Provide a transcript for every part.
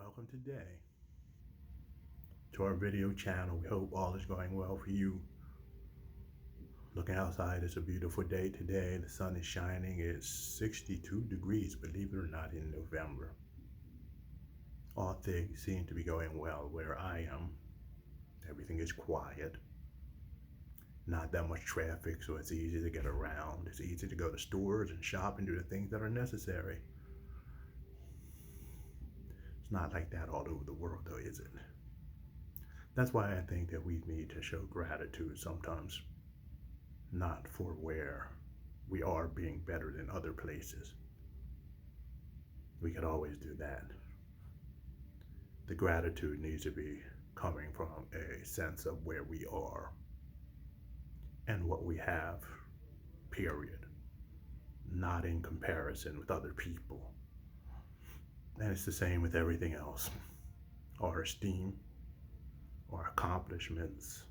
welcome today to our video channel. We hope all is going well for you. Looking outside, it's a beautiful day today. The sun is shining. It's 62 degrees, believe it or not, in November. All things seem to be going well where I am. Everything is quiet. Not that much traffic, so it's easy to get around. It's easy to go to stores and shop and do the things that are necessary. It's not like that all over the world, though, is it? That's why I think that we need to show gratitude sometimes, not for where we are being better than other places. We could always do that. The gratitude needs to be coming from a sense of where we are and what we have, period. Not in comparison with other people. And it's the same with everything else. Our esteem, our accomplishments,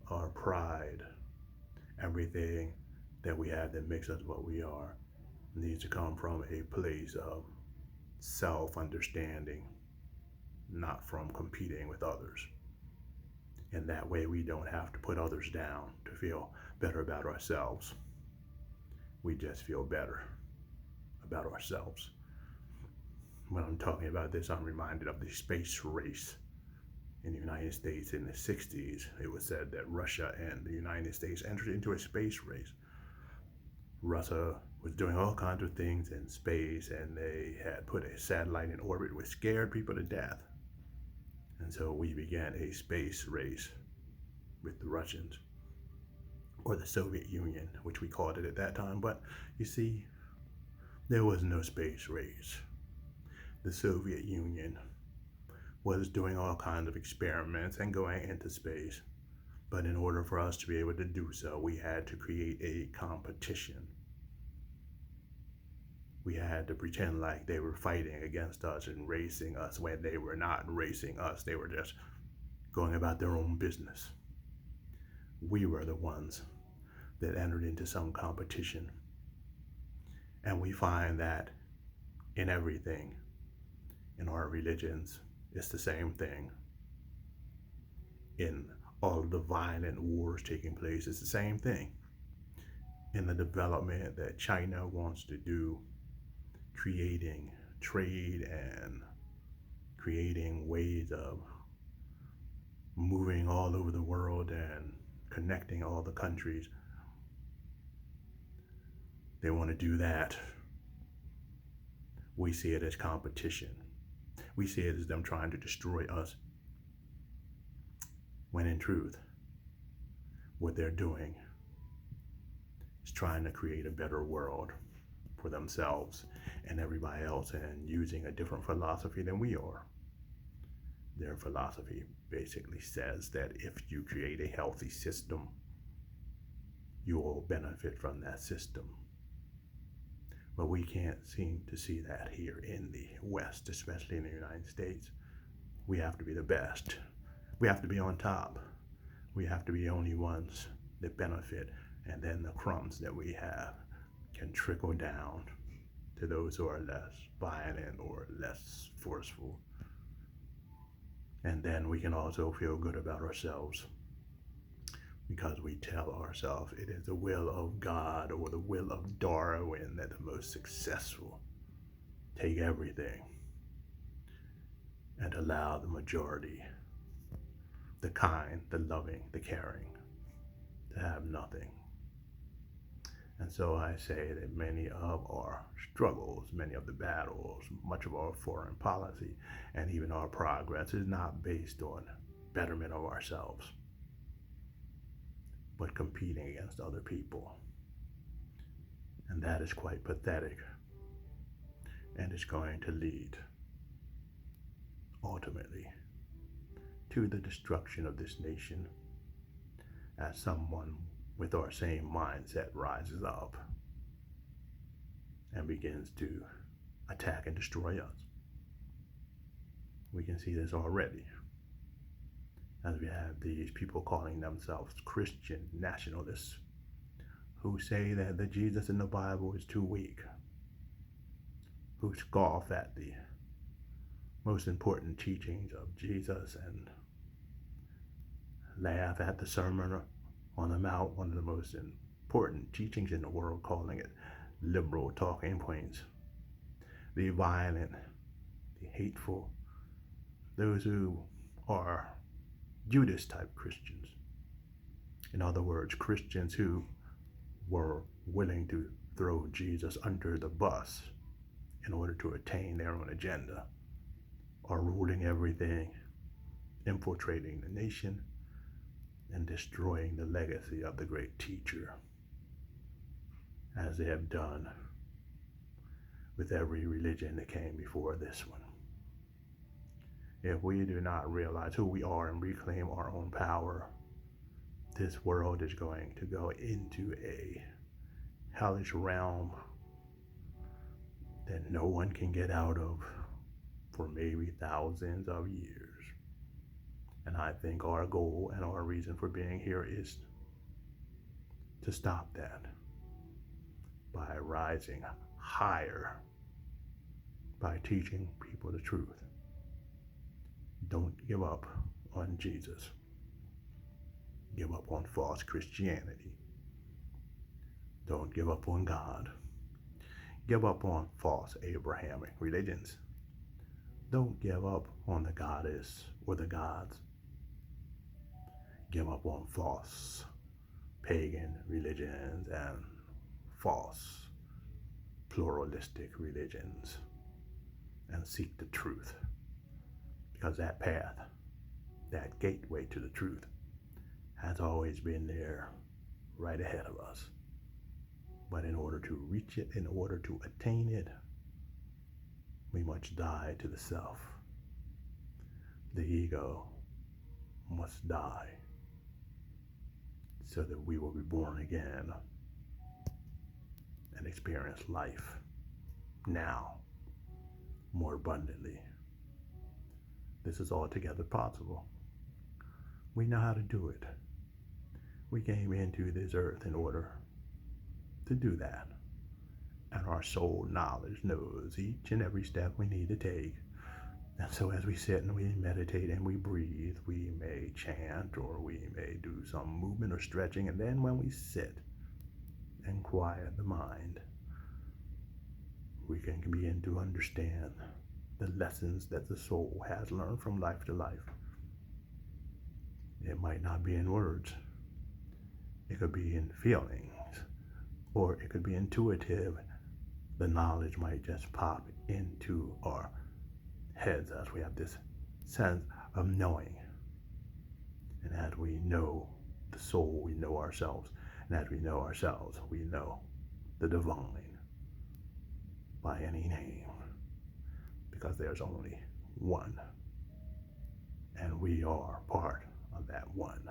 our pride, everything that we have that makes us what we are needs to come from a place of self-understanding, not from competing with others. And that way we don't have to put others down to feel better about ourselves. We just feel better about ourselves. When I'm talking about this, I'm reminded of the space race in the United States in the 60s. It was said that Russia and the United States entered into a space race. Russia was doing all kinds of things in space, and they had put a satellite in orbit which scared people to death. And so we began a space race with the Russians, or the Soviet Union, which we called it at that time. But you see, there was no space race. The Soviet Union was doing all kinds of experiments and going into space. But in order for us to be able to do so, we had to create a competition. We had to pretend like they were fighting against us and racing us when they were not racing us. They were just going about their own business. We were the ones that entered into some competition. And we find that in everything, in our religions, it's the same thing. In all of the violent wars taking place, it's the same thing. In the development that China wants to do, creating trade and creating ways of moving all over the world and connecting all the countries. They want to do that. We see it as competition. We see it as them trying to destroy us, when in truth, what they're doing is trying to create a better world for themselves and everybody else, and using a different philosophy than we are. Their philosophy basically says that if you create a healthy system, you will benefit from that system. But we can't seem to see that here in the West, especially in the United States. We have to be the best. We have to be on top. We have to be the only ones that benefit, and then the crumbs that we have can trickle down to those who are less violent or less forceful. And then we can also feel good about ourselves, because we tell ourselves it is the will of God or the will of Darwin that the most successful take everything and allow the majority, the kind, the loving, the caring, to have nothing. And so I say that many of our struggles, many of the battles, much of our foreign policy, and even our progress is not based on betterment of ourselves, but competing against other people. And that is quite pathetic. And it's going to lead, ultimately, to the destruction of this nation, as someone with our same mindset rises up and begins to attack and destroy us. We can see this already, as we have these people calling themselves Christian nationalists, who say that the Jesus in the Bible is too weak, who scoff at the most important teachings of Jesus and laugh at the Sermon on the Mount, one of the most important teachings in the world, calling it liberal talking points. The violent, the hateful, those who are Judas type Christians. In other words, Christians who were willing to throw Jesus under the bus in order to attain their own agenda, are ruling everything, infiltrating the nation, and destroying the legacy of the great teacher, as they have done with every religion that came before this one. If we do not realize who we are and reclaim our own power, this world is going to go into a hellish realm that no one can get out of for maybe thousands of years. And I think our goal and our reason for being here is to stop that by rising higher, by teaching people the truth. Don't give up on Jesus. Give up on false Christianity. Don't give up on God. Give up on false Abrahamic religions. Don't give up on the goddess or the gods. Give up on false pagan religions and false pluralistic religions and seek the truth. Because that path, that gateway to the truth, has always been there right ahead of us. But in order to reach it, in order to attain it, we must die to the self. The ego must die so that we will be born again and experience life now more abundantly. This is altogether possible. We know how to do it. We came into this earth in order to do that. And our soul knowledge knows each and every step we need to take. And so as we sit and we meditate and we breathe, we may chant or we may do some movement or stretching. And then when we sit and quiet the mind, we can begin to understand the lessons that the soul has learned from life to life. It might not be in words. It could be in feelings, or it could be intuitive. The knowledge might just pop into our heads as we have this sense of knowing. And as we know the soul, we know ourselves. And as we know ourselves, we know the divine by any name. Because there's only one. And we are part of that one.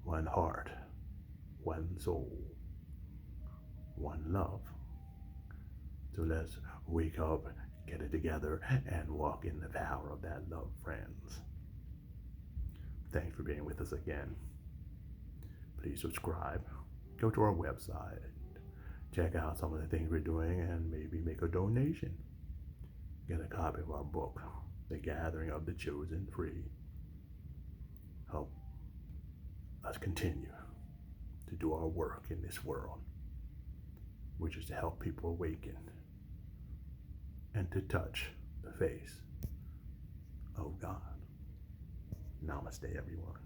One heart, one soul, one love. So let's wake up, get it together, and walk in the power of that love, friends. Thanks for being with us again. Please subscribe. Go to our website. Check out some of the things we're doing and maybe make a donation. Get a copy of our book, The Gathering of the Chosen Free. Help us continue to do our work in this world, which is to help people awaken and to touch the face of God. Namaste, everyone.